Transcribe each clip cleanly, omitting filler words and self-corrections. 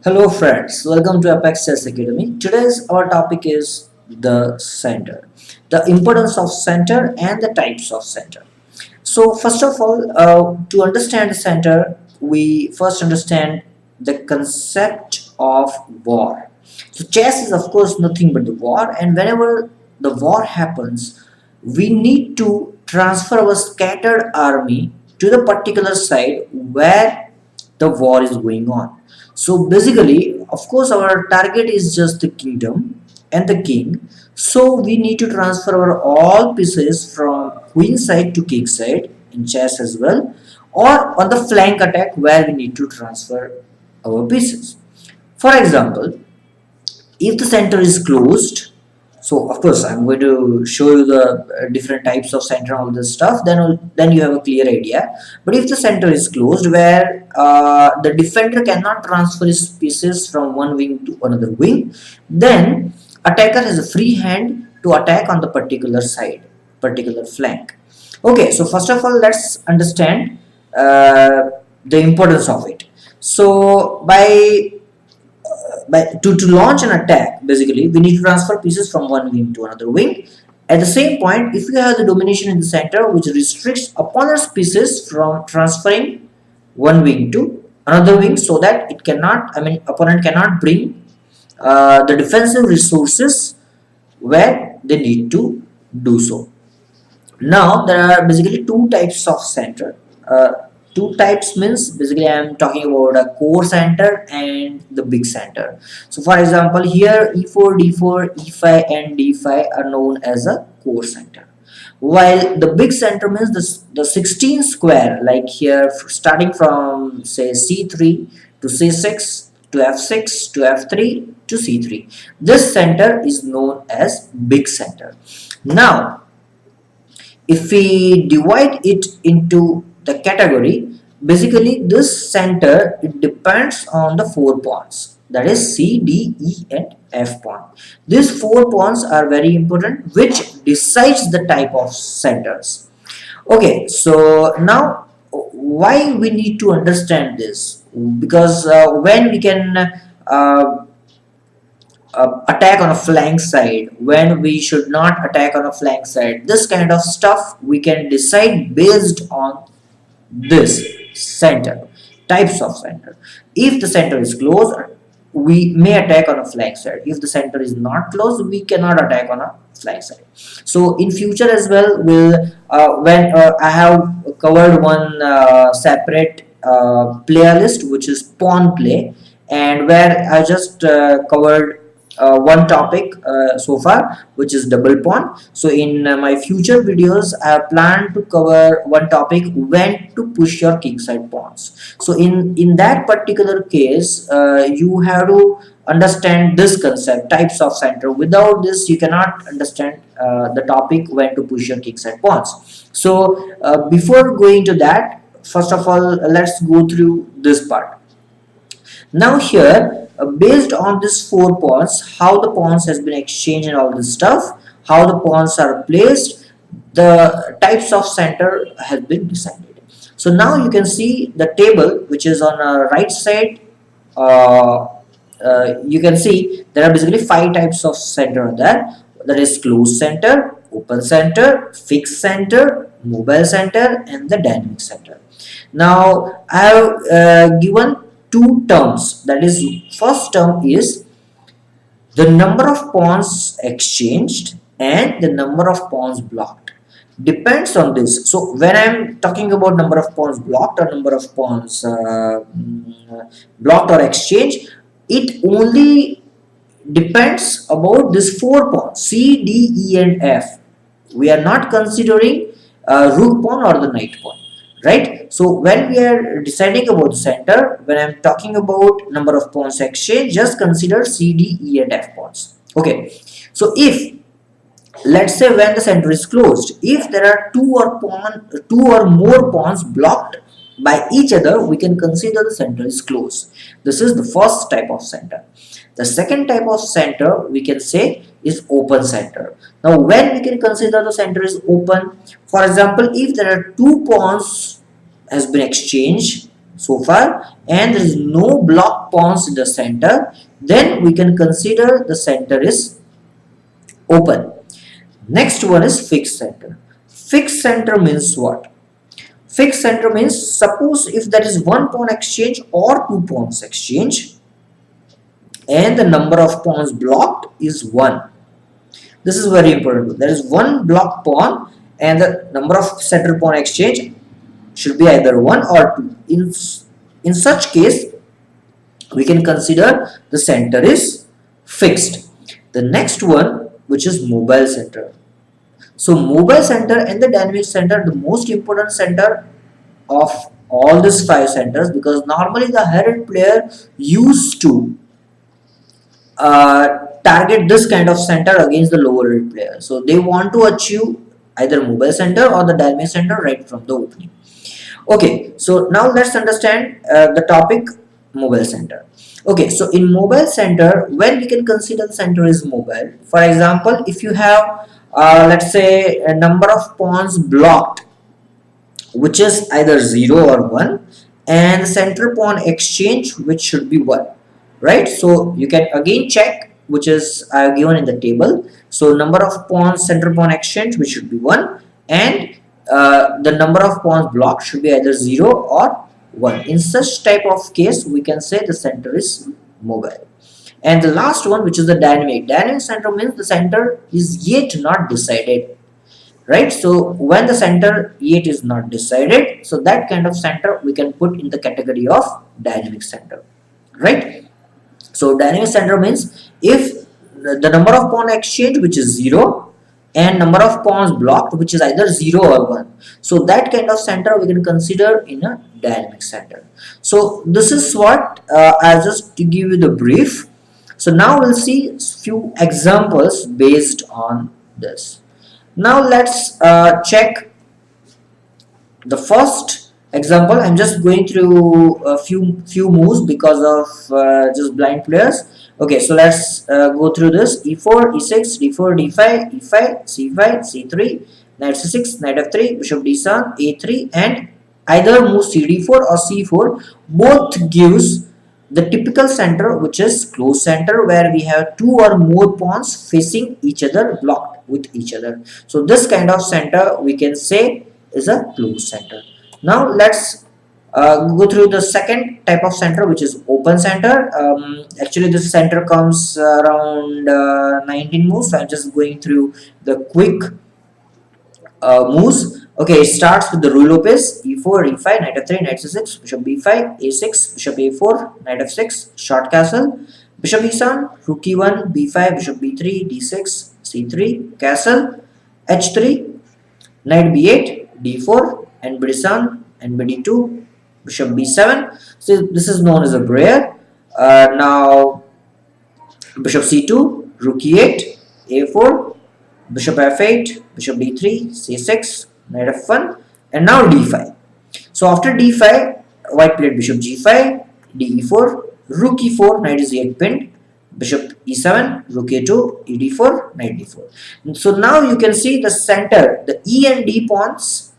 Hello friends, welcome to Apex Chess Academy. Today's our topic is the center, the importance of center and the types of center. So first of all, to understand the center, we first understand the concept of war. So chess is of course nothing but the war, and whenever the war happens, we need to transfer our scattered army to the particular side where the war is going on. So basically, of course, our target is just the kingdom and the king. So we need to transfer our all pieces from queen side to king side in chess as well, or on the flank attack where we need to transfer our pieces. For example, if the center is closed, so of course I'm going to show you the different types of center and all this stuff, then you have a clear idea. But if the center is closed where the defender cannot transfer his pieces from one wing to another wing, then attacker has a free hand to attack on the particular side, particular flank. Okay, so first of all let's understand the importance of it. So to launch an attack, basically we need to transfer pieces from one wing to another wing. At the same point, if you have the domination in the center which restricts opponent's pieces from transferring one wing to another wing, so that it cannot, opponent cannot bring the defensive resources where they need to do so. Now there are basically two types of center. Two types means basically I am talking about a core center and the big center. So for example, here e4, d4, e5 and d5 are known as a core center, while the big center means the 16 square, like here starting from say c3 to c6 to f6 to f3 to c3. This center is known as big center. Now if we divide it into the category, basically this center, it depends on the four pawns, that is c, d, e and f pawn. These four pawns are very important, which decides the type of centers. Okay, so now why we need to understand this? Because when we can attack on a flank side, when we should not attack on a flank side, this kind of stuff we can decide based on this center, types of center. If the center is closed, we may attack on a flank side. If the center is not closed, we cannot attack on a flank side. So in future as well, we'll when I have covered one separate playlist which is pawn play, and where I just covered one topic so far, which is double pawn. So in my future videos I have planned to cover one topic, when to push your kingside pawns. So in that particular case, you have to understand this concept, types of center. Without this you cannot understand the topic, when to push your kingside pawns. So before going to that, first of all let's go through this part. Now here, based on these four pawns, how the pawns has been exchanged and all this stuff, how the pawns are placed, the types of center has been decided. So now you can see the table which is on the right side. You can see there are basically five types of center there. That is closed center, open center, fixed center, mobile center, and the dynamic center. Now I have given two terms. That is, first term is the number of pawns exchanged and the number of pawns blocked. Depends on this. So when I'm talking about number of pawns blocked or number of pawns blocked or exchanged, it only depends about this four pawns c, d, e and f. We are not considering rook pawn or the knight pawn, right? So when we are deciding about the center, when I'm talking about number of pawns exchange, just consider c, d, e and f pawns. Okay, so if let's say when the center is closed, if there are two or more pawns blocked by each other, we can consider the center is closed. This is the first type of center. The second type of center we can say is open center. Now when we can consider the center is open, for example, if there are two pawns has been exchanged, so far, and there is no blocked pawns in the center, then we can consider the center is open. Next one is fixed center. Fixed center means what? Fixed center means, suppose if there is one pawn exchange or two pawns exchange and the number of pawns blocked is 1. This is very important. There is one blocked pawn and the number of center pawn exchange should be either 1 or 2. In such case, we can consider the center is fixed. The next one, which is mobile center. So mobile center and the dynamic center, the most important center of all these 5 centers, because normally the higher player used to target this kind of center against the lower rate player. So they want to achieve either mobile center or the dynamic center right from the opening. Okay, so now let's understand the topic mobile center. Okay, so in mobile center, when we can consider the center is mobile, for example, if you have let's say a number of pawns blocked which is either 0 or 1 and center pawn exchange which should be 1, right? So you can again check, which is given in the table. So number of pawns center pawn exchange which should be 1 and the number of pawns blocked should be either 0 or 1. In such type of case, we can say the center is mobile. And the last one, which is the dynamic. Dynamic center means the center is yet not decided, right? So when the center yet is not decided, so that kind of center we can put in the category of dynamic center, right? So dynamic center means if the number of pawn exchange which is 0 and number of pawns blocked which is either 0 or 1, so that kind of center we can consider in a dynamic center. So this is what I'll just give you the brief. So now we'll see few examples based on this. Now let's check the first example. I'm just going through a few moves because of just blind players. Okay, so let's go through this. E4, E6, D4, D5, E5, C5, C3, Knight C6, Knight F3, Bishop D7, A3, and either move CD4 or C4. Both gives the typical center, which is closed center, where we have 2 or more pawns facing each other, blocked with each other. So this kind of center we can say is a closed center. Now let's go through the second type of center, which is open center. Actually this center comes around 19 moves, so I'm just going through the quick moves. Okay, it starts with the Ruy Lopez. E4, E5, Knight F3, Knight C6, Bishop B5, A6, Bishop A4, Knight F6, short castle, Bishop E7, Rook E1, B5, Bishop B3, D6, C3, castle, H3, Knight B8, D4, and B7, and B2, Bishop B7. So this is known as a brayer. Now Bishop C2, Rook E8, A4, Bishop F8, Bishop D3, C6, Knight F1, and now D5. So after D5, white played Bishop G5, DE4, Rook E4, Knight is 8 pinned, Bishop E7, Rook A2, ED4, Knight D4. So now you can see the center, the E and D pawns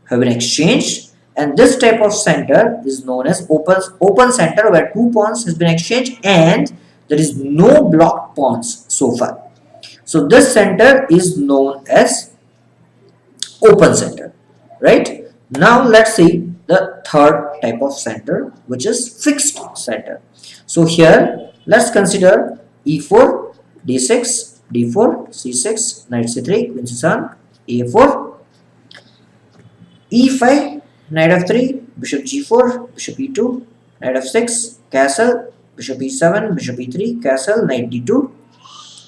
have been exchanged, and this type of center is known as open center, where 2 pawns has been exchanged and there is no blocked pawns so far. So this center is known as open center, right? Now let's see the third type of center, which is fixed center. So here let's consider E4, D6, D4, C6, Knight C3, Queen C7, A4, E5, Knight F3, Bishop G4, Bishop E2, Knight F6, castle, Bishop E7, Bishop E3, castle, Knight D2,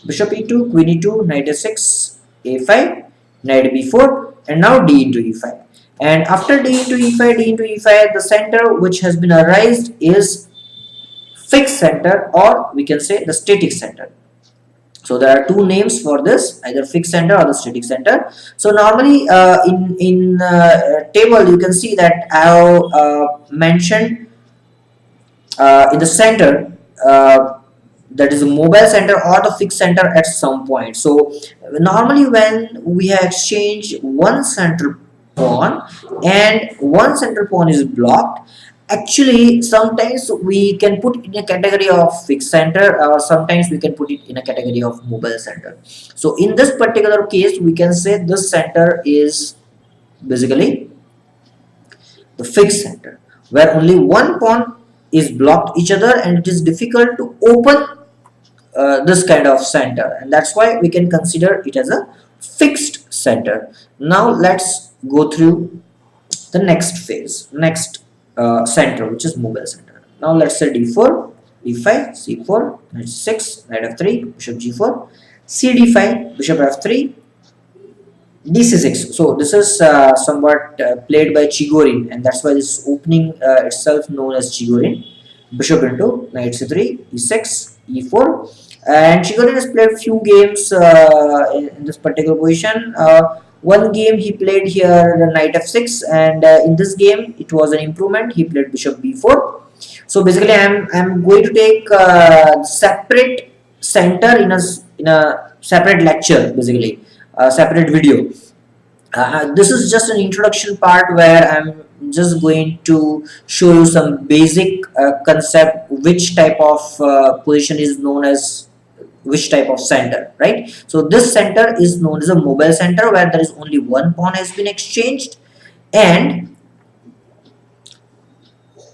Bishop E2, Queen E2, Knight A6, A5, Knight B4, and now D into E5. And after D into E5, the center which has been arised is fixed center, or we can say the static center. So there are 2 names for this, either fixed center or the static center. So normally in table you can see that I have mentioned in the center that is a mobile center or the fixed center at some point. So normally when we have exchanged one center pawn and one center pawn is blocked, Actually, sometimes we can put in a category of fixed center, or sometimes we can put it in a category of mobile center. So in this particular case, we can say this center is basically the fixed center, where only one pawn is blocked each other and it is difficult to open this kind of center, and that's why we can consider it as a fixed center. Now let's go through the next phase, next center, which is mobile center. Now let's say d4, d5, c4, knight c6, knight f3, bishop g4, c d5, bishop f3, d6. So this is somewhat played by Chigorin, and that's why this opening itself known as Chigorin. Bishop into knight c3, e6, e4, and Chigorin has played few games in this particular position. One game he played here the knight f6, and in this game it was an improvement. He played bishop b4. So basically, I'm going to take separate center in a separate lecture, basically a separate video. This is just an introduction part where I'm just going to show you some basic concept, which type of position is known as which type of center, right? So this center is known as a mobile center, where there is only one pawn has been exchanged, and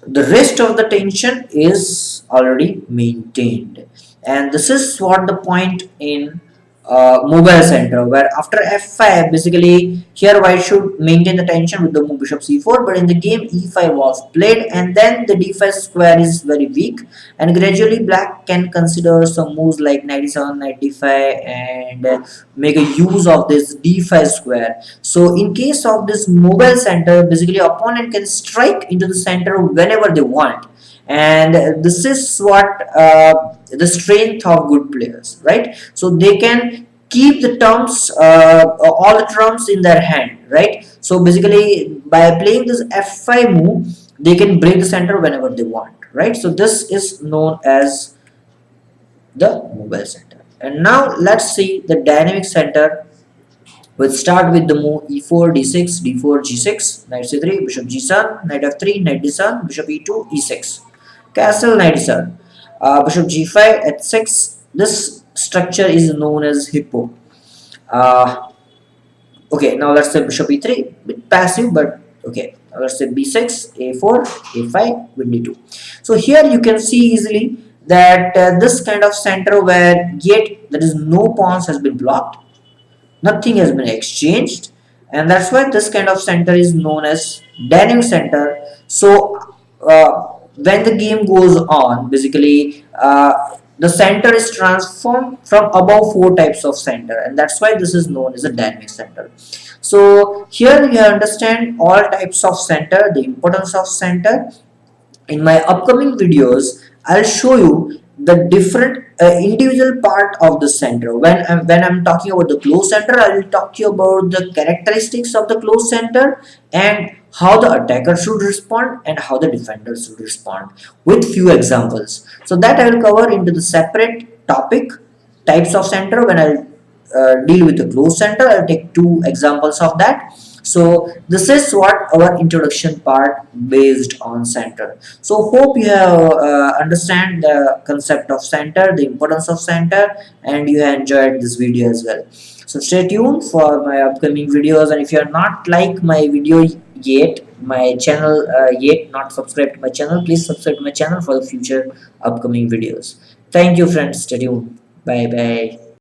the rest of the tension is already maintained. And this is what the point in mobile center, where after f5, basically here white should maintain the tension with the move bishop c4, but in the game e5 was played, and then the d5 square is very weak, and gradually black can consider some moves like knight e7, knight d5, and make a use of this d5 square. So in case of this mobile center, basically opponent can strike into the center whenever they want, and this is what the strength of good players, right? So they can keep the terms, all the trumps in their hand, right? So basically by playing this f5 move, they can break the center whenever they want, right? So this is known as the mobile center. And now let's see the dynamic center. We'll start with the move e4, d6, d4, g6, knight c3, bishop g7, knight f3, knight d7, bishop e2, e6, castle, knight d7, bishop g5, h6. This structure is known as hippo. Uh, okay, now let's say bishop e3, bit passive, but okay. Now let's say b6, a4, a5, with d2. So here you can see easily that this kind of center where yet there is no pawns has been blocked, nothing has been exchanged, and that's why this kind of center is known as dynamic center. So when the game goes on, basically the center is transformed from above four types of center, and that's why this is known as a dynamic center. So here you understand all types of center, the importance of center. In my upcoming videos, I'll show you the different individual part of the center. When I'm talking about the closed center, I will talk to you about the characteristics of the closed center, and how the attacker should respond and how the defender should respond, with few examples. So that I will cover into the separate topic, types of center. When I'll deal with the closed center, I'll take two examples of that. So this is what our introduction part based on center. So hope you have understand the concept of center, the importance of center, and you have enjoyed this video as well. So stay tuned for my upcoming videos, and if you are not like my video yet, my channel yet not subscribed to my channel, please subscribe to my channel for the future upcoming videos. Thank you friends, stay tuned. Bye bye.